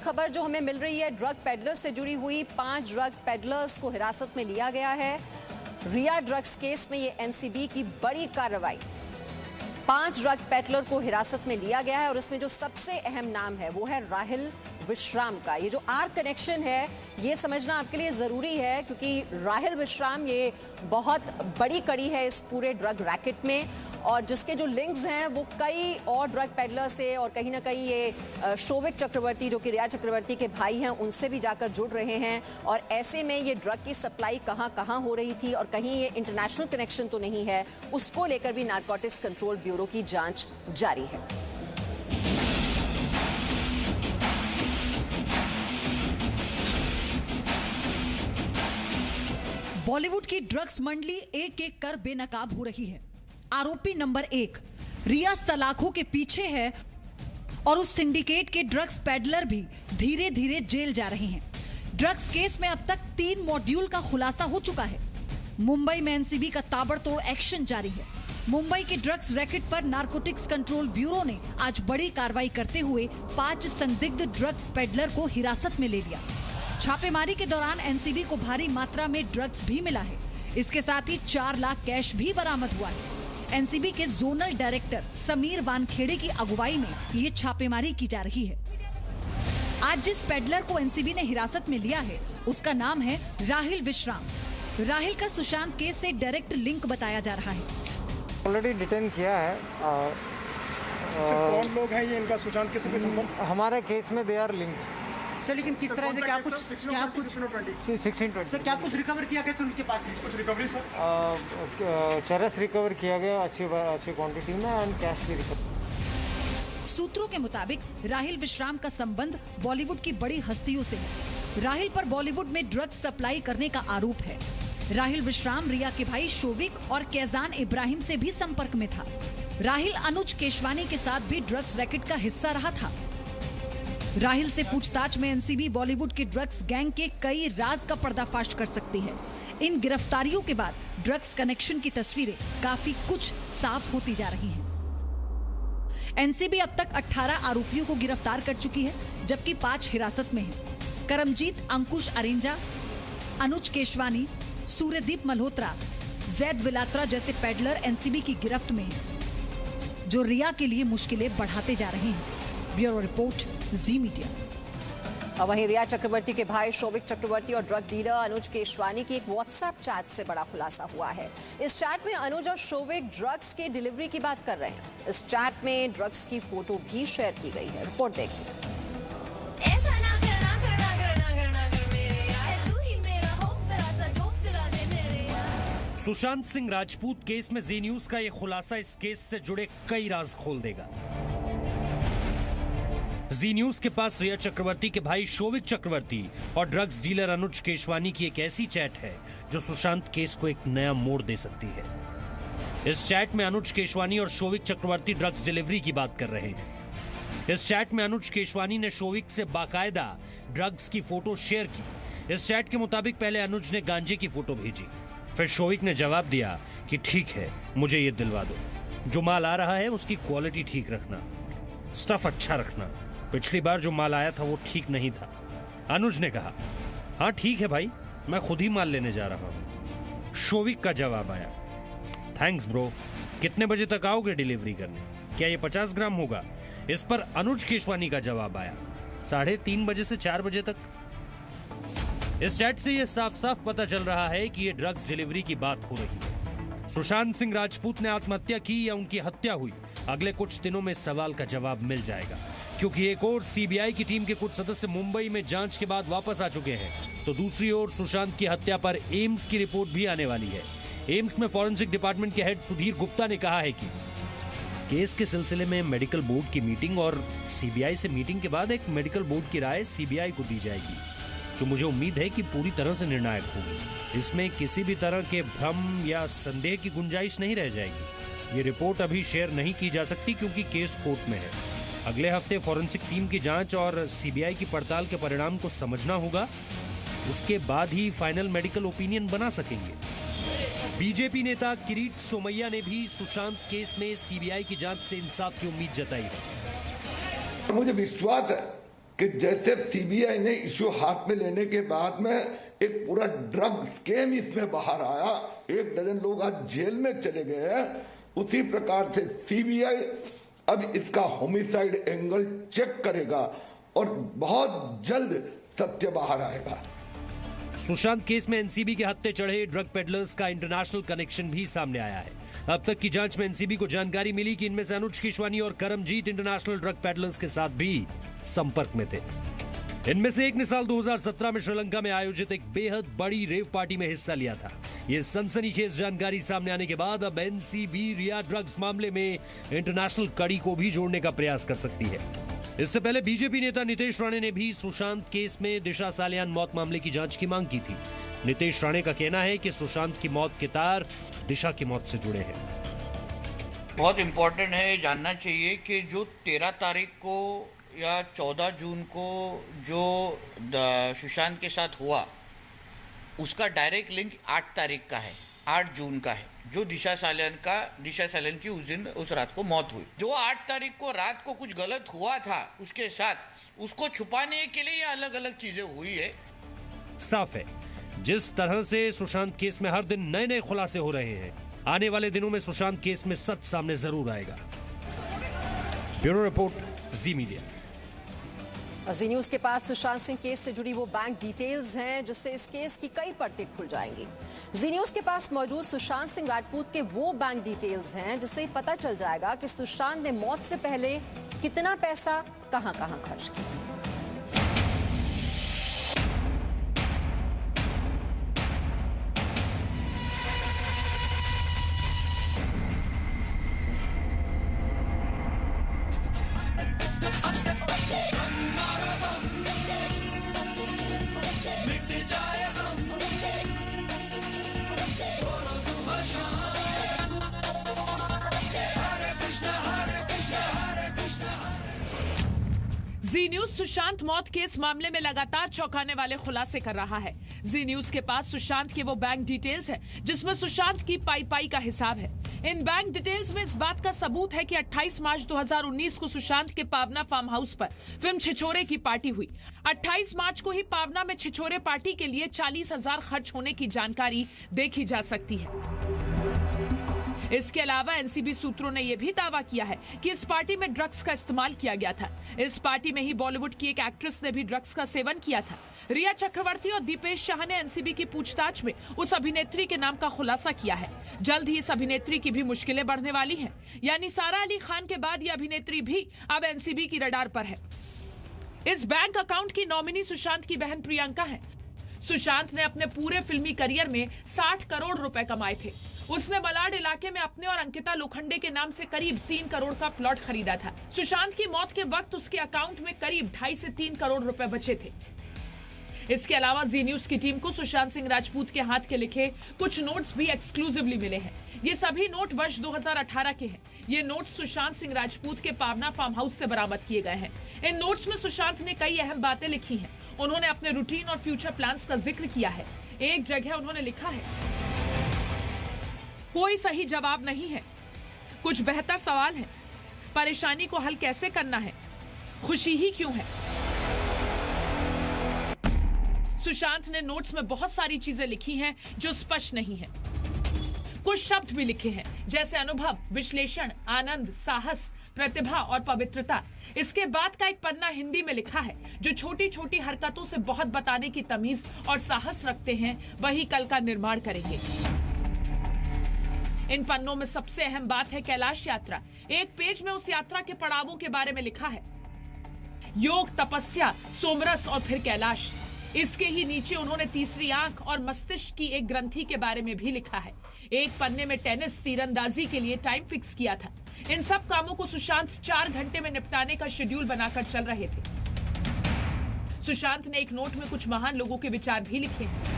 खबर जो हमें मिल रही है ड्रग पेडलर से जुड़ी हुई, 5 ड्रग पेडलर्स को हिरासत में लिया गया है। रिया ड्रग्स केस में ये एनसीबी की बड़ी कार्रवाई। 5 ड्रग पेडलर को हिरासत में लिया गया है और इसमें जो सबसे अहम नाम है वो है राहिल विश्राम का। ये जो आर कनेक्शन है ये समझना आपके लिए जरूरी है, क्योंकि राहिल विश्राम ये बहुत बड़ी कड़ी है इस पूरे ड्रग रैकेट में, और जिसके जो लिंक्स हैं वो कई और ड्रग पेडलर से, और कहीं ना कहीं ये शोविक चक्रवर्ती जो कि रिया चक्रवर्ती के भाई हैं उनसे भी जाकर जुड़ रहे हैं। और ऐसे में ये ड्रग की सप्लाई कहाँ कहाँ हो रही थी और कहीं ये इंटरनेशनल कनेक्शन तो नहीं है, उसको लेकर भी नारकोटिक्स कंट्रोल ब्यूरो की जांच जारी है। बॉलीवुड की ड्रग्स मंडली एक एक कर बेनकाब हो रही है। आरोपी नंबर 1 रिया सलाखों के पीछे है और उस सिंडिकेट के ड्रग्स पेडलर भी धीरे धीरे जेल जा रहे हैं। ड्रग्स केस में अब तक 3 मॉड्यूल का खुलासा हो चुका है। मुंबई में एनसीबी का ताबड़तोड़ एक्शन जारी है। मुंबई के ड्रग्स रैकेट पर नारकोटिक्स कंट्रोल ब्यूरो ने आज बड़ी कार्रवाई करते हुए 5 संदिग्ध ड्रग्स पेडलर को हिरासत में ले लिया। छापेमारी के दौरान एनसीबी को भारी मात्रा में ड्रग्स भी मिला है। इसके साथ ही 4 लाख कैश भी बरामद हुआ है। एनसीबी के जोनल डायरेक्टर समीर वानखेड़े की अगुवाई में ये छापेमारी की जा रही है। आज जिस पेडलर को एनसीबी ने हिरासत में लिया है उसका नाम है राहिल विश्राम। राहिल का सुशांत केस से डायरेक्ट लिंक बताया जा रहा है। ऑलरेडी डिटेन किया है। कौन लोग हैं ये, इनका सुशांत केस से संबंध? हमारे केस में दे आर लिंक। सर लेकिन किस तरह से क्या कुछ 1620 सर क्या कुछ रिकवर किया गया उनके पास से? कुछ रिकवरी सर? चरस रिकवर किया गया अच्छी क्वांटिटी में, एंड कैश भी रिकवर। सूत्रों के मुताबिक राहिल विश्राम का संबंध बॉलीवुड की बड़ी हस्तियों से है। राहिल पर बॉलीवुड में ड्रग्स सप्लाई करने का आरोप है। राहिल विश्राम रिया के भाई शोविक और कैजान इब्राहिम से भी संपर्क में था। राहिल अनुज केशवानी के साथ भी ड्रग्स रैकेट का हिस्सा रहा था। राहिल से पूछताछ में एनसीबी बॉलीवुड के ड्रग्स गैंग के कई राज का पर्दाफाश कर सकती है। इन गिरफ्तारियों के बाद ड्रग्स कनेक्शन की तस्वीरें काफी कुछ साफ होती जा रही हैं। एनसीबी अब तक 18 आरोपियों को गिरफ्तार कर चुकी है, जबकि 5 हिरासत में हैं। करमजीत अंकुश अरेंजा, अनुज केशवानी, सूर्यदीप मल्होत्रा, जैद विलात्रा जैसे पेडलर एनसीबी की गिरफ्त में हैं, जो रिया के लिए मुश्किलें बढ़ाते जा रहे हैं। ब्यूरो रिपोर्ट, जी मीडिया। और वहीं रिया चक्रवर्ती के भाई शोविक चक्रवर्ती और ड्रग डीलर अनुज केशवानी की एक व्हाट्सएप चैट से बड़ा खुलासा हुआ है। इस चैट में अनुज और शोविक ड्रग्स की डिलीवरी की बात कर रहे हैं। इस चैट में ड्रग्स की फोटो भी शेयर की गई है। रिपोर्ट देखिए। सुशांत सिंह राजपूत केस में जी न्यूज का यह खुलासा इस केस से जुड़े कई राज खोल देगा। जी न्यूज के पास रिया चक्रवर्ती के भाई शोविक चक्रवर्ती और ड्रग्स डीलर अनुज केशवानी की एक ऐसी चैट है जो सुशांत केस को एक नया मोड़ दे सकती है। इस चैट में अनुज केशवानी और शोविक चक्रवर्ती ड्रग्स डिलीवरी की बात कर रहे हैं। इस चैट में अनुज केशवानी ने शोविक से बाकायदा ड्रग्स की फोटो शेयर की। इस चैट के मुताबिक पहले अनुज ने गांजे की फोटो भेजी, फिर शोविक ने जवाब दिया कि ठीक है, मुझे ये दिलवा दो। जो माल आ रहा है उसकी क्वालिटी ठीक रखना, स्टफ अच्छा रखना। पिछली बार जो माल आया था वो ठीक नहीं था। अनुज ने कहा हाँ ठीक है भाई, मैं खुद ही माल लेने जा रहा हूं। शोविक का जवाब आया थैंक्स ब्रो, कितने बजे तक आओगे डिलीवरी करने? क्या ये 50 ग्राम होगा? इस पर अनुज केशवानी का जवाब आया 3:30 बजे से 4 बजे तक। इस चैट से यह साफ साफ पता चल रहा है कि यह ड्रग्स डिलीवरी की बात हो रही है। सुशांत सिंह राजपूत ने आत्महत्या की या उनकी हत्या हुई, अगले कुछ दिनों में सवाल का जवाब मिल जाएगा, क्योंकि एक और सीबीआई की टीम के कुछ सदस्य मुंबई में जांच के बाद वापस आ चुके हैं, तो दूसरी ओर सुशांत की हत्या पर एम्स की रिपोर्ट भी आने वाली है। एम्स में फॉरेंसिक डिपार्टमेंट के हेड सुधीर गुप्ता ने कहा है कि केस के सिलसिले में मेडिकल बोर्ड की मीटिंग और सीबीआई से मीटिंग के बाद एक मेडिकल बोर्ड की राय सीबीआई को दी जाएगी, जो मुझे उम्मीद है कि पूरी तरह से निर्णायक होगी। इसमें किसी भी तरह के भ्रम या संदेह की गुंजाइश नहीं रह जाएगी। ये रिपोर्ट अभी शेयर नहीं की जा सकती क्योंकि केस कोर्ट में है। अगले हफ्ते फॉरेंसिक टीम की जांच और सीबीआई की पड़ताल के परिणाम को समझना होगा, उसके बाद ही फाइनल मेडिकल ओपिनियन बना सकेंगे। बीजेपी नेता किरीट सोमैया ने भी सुशांत केस में सीबीआई की जांच से इंसाफ की उम्मीद जताई है। मुझे विश्वास है कि जैसे सीबीआई ने इश्यू हाथ में लेने के बाद में एक पूरा ड्रग स्कैम इसमें बाहर आया, 1 डजन लोग आज जेल में चले गए हैं, उसी प्रकार से सीबीआई अब इसका होमिसाइड एंगल चेक करेगा और बहुत जल्द सत्य बाहर आएगा। सुशांत केस में एनसीबी के हत्थे चढ़े ड्रग पेडलर्स का इंटरनेशनल कनेक्शन भी सामने आया है। अब तक की जांच में एनसीबी को जानकारी मिली कि इनमें से अनुज केशवानी और करमजीत इंटरनेशनल ड्रग पेडलर्स के साथ भी संपर्क में थे। इनमें से एक ने साल 2017 में श्रीलंका में आयोजित एक बेहद बड़ी रेव पार्टी में हिस्सा लिया था। ये सनसनीखेज जानकारी सामने आने के बाद अब एनसीबी रिया ड्रग्स मामले में इंटरनेशनल कड़ी को भी जोड़ने का प्रयास कर सकती है। इससे पहले बीजेपी नेता नितेश राणे ने भी सुशांत केस में दिशा सालियान मौत मामले की जांच की मांग की थी। नितेश राणे का कहना है कि सुशांत की मौत के तार दिशा की मौत से जुड़े हैं। बहुत इम्पोर्टेंट है, जानना चाहिए कि जो 13 तारीख को या 14 जून को जो सुशांत के साथ हुआ, उसका डायरेक्ट लिंक 8 तारीख का है, 8 जून का है, जो दिशा सालियान की उस रात को मौत हुई। जो 8 तारीख को रात को कुछ गलत हुआ था उसके साथ, उसको छुपाने के लिए ये अलग अलग चीजें हुई है। साफ है, जिस तरह से सुशांत केस में हर दिन नए नए खुलासे हो रहे हैं, आने वाले दिनों में सुशांत केस में सच सामने जरूर आएगा। ब्यूरो रिपोर्ट, जी मीडिया। जी न्यूज के पास सुशांत सिंह केस से जुड़ी वो बैंक डिटेल्स हैं जिससे इस केस की कई परतें खुल जाएंगी। जी न्यूज के पास मौजूद सुशांत सिंह राजपूत के वो बैंक डिटेल्स हैं जिससे पता चल जाएगा कि सुशांत ने मौत से पहले कितना पैसा कहां-कहां खर्च किया। जी न्यूज सुशांत मौत केस मामले में लगातार चौंकाने वाले खुलासे कर रहा है। जी न्यूज के पास सुशांत के वो बैंक डिटेल्स है जिसमें सुशांत की पाई का हिसाब है। इन बैंक डिटेल्स में इस बात का सबूत है कि 28 मार्च 2019 को सुशांत के पावना फार्म हाउस पर फिल्म छिछोरे की पार्टी हुई। 28 मार्च को ही पावना में छिछोरे पार्टी के लिए 40,000 खर्च होने की जानकारी देखी जा सकती है। इसके अलावा एनसीबी सूत्रों ने यह भी दावा किया है कि इस पार्टी में ड्रग्स का इस्तेमाल किया गया था। इस पार्टी में ही बॉलीवुड की एक एक्ट्रेस ने भी ड्रग्स का सेवन किया था। रिया चक्रवर्ती और दीपेश शाह ने एनसीबी की पूछताछ में उस अभिनेत्री के नाम का खुलासा किया है। जल्द ही इस अभिनेत्री की भी मुश्किलें बढ़ने वाली हैं। यानी सारा अली खान के बाद ये अभिनेत्री भी अब एनसीबी की रडार पर है। इस बैंक अकाउंट की नॉमिनी सुशांत की बहन प्रियंका है। सुशांत ने अपने पूरे फिल्मी करियर में 60 करोड़ रुपए कमाए थे। उसने मलाड इलाके में अपने और अंकिता लोखंडे के नाम से करीब 3 करोड़ का प्लॉट खरीदा था। सुशांत की मौत के वक्त उसके अकाउंट में करीब 2.5 से 3 करोड़ रुपए बचे थे। इसके अलावा जी न्यूज की टीम को सुशांत सिंह राजपूत के हाथ के लिखे कुछ नोट्स भी एक्सक्लूसिवली मिले हैं। ये सभी नोट वर्ष 2018 के हैं। ये नोट्स सुशांत सिंह राजपूत के पावना फार्म हाउस से बरामद किए गए हैं। इन नोट्स में सुशांत ने कई अहम बातें लिखी हैं। उन्होंने अपने रूटीन और फ्यूचर प्लान्स का जिक्र किया है। एक जगह उन्होंने लिखा है, कोई सही जवाब नहीं है, कुछ बेहतर सवाल है, परेशानी को हल कैसे करना है, खुशी ही क्यों है। सुशांत ने नोट्स में बहुत सारी चीजें लिखी हैं जो स्पष्ट नहीं है। कुछ शब्द भी लिखे हैं जैसे अनुभव, विश्लेषण, आनंद, साहस, प्रतिभा और पवित्रता। इसके बाद का एक पन्ना हिंदी में लिखा है, जो छोटी छोटी हरकतों से बहुत बताने की तमीज और साहस रखते हैं वही कल का निर्माण करेंगे। इन पन्नों में सबसे अहम बात है कैलाश यात्रा। एक पेज में उस यात्रा के पड़ावों के बारे में लिखा है, योग, तपस्या, सोमरस और फिर कैलाश। इसके ही नीचे उन्होंने तीसरी आंख और मस्तिष्क की एक ग्रंथि के बारे में भी लिखा है। एक पन्ने में टेनिस, तीरंदाजी के लिए टाइम फिक्स किया था। इन सब कामों को सुशांत 4 घंटे में निपटाने का शेड्यूल बनाकर चल रहे थे। सुशांत ने एक नोट में कुछ महान लोगों के विचार भी लिखे हैं।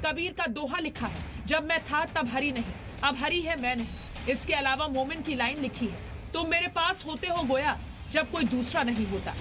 कबीर का दोहा लिखा है, जब मैं था तब हरि नहीं, अब हरि है मैं नहीं। इसके अलावा मोमिन की लाइन लिखी है, तुम मेरे पास होते हो गोया जब कोई दूसरा नहीं होता।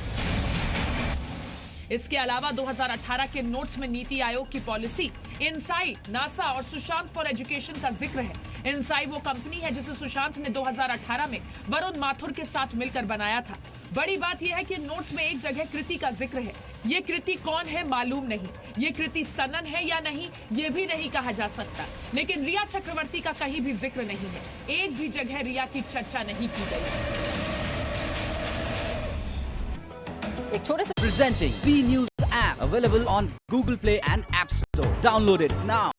इसके अलावा 2018 के नोट्स में नीति आयोग की पॉलिसी, इनसाइट, नासा और सुशांत फॉर एजुकेशन का जिक्र है। इंसाई वो कंपनी है जिसे सुशांत ने 2018 में वरुण माथुर के साथ मिलकर बनाया था। बड़ी बात यह है कि नोट्स में एक जगह कृति का जिक्र है। ये कृति कौन है मालूम नहीं, ये कृति सनन है या नहीं ये भी नहीं कहा जा सकता, लेकिन रिया चक्रवर्ती का कहीं भी जिक्र नहीं है। एक भी जगह रिया की चर्चा नहीं की गई। एक छोटे से Presenting B News app available on Google Play and App Store. Download it now.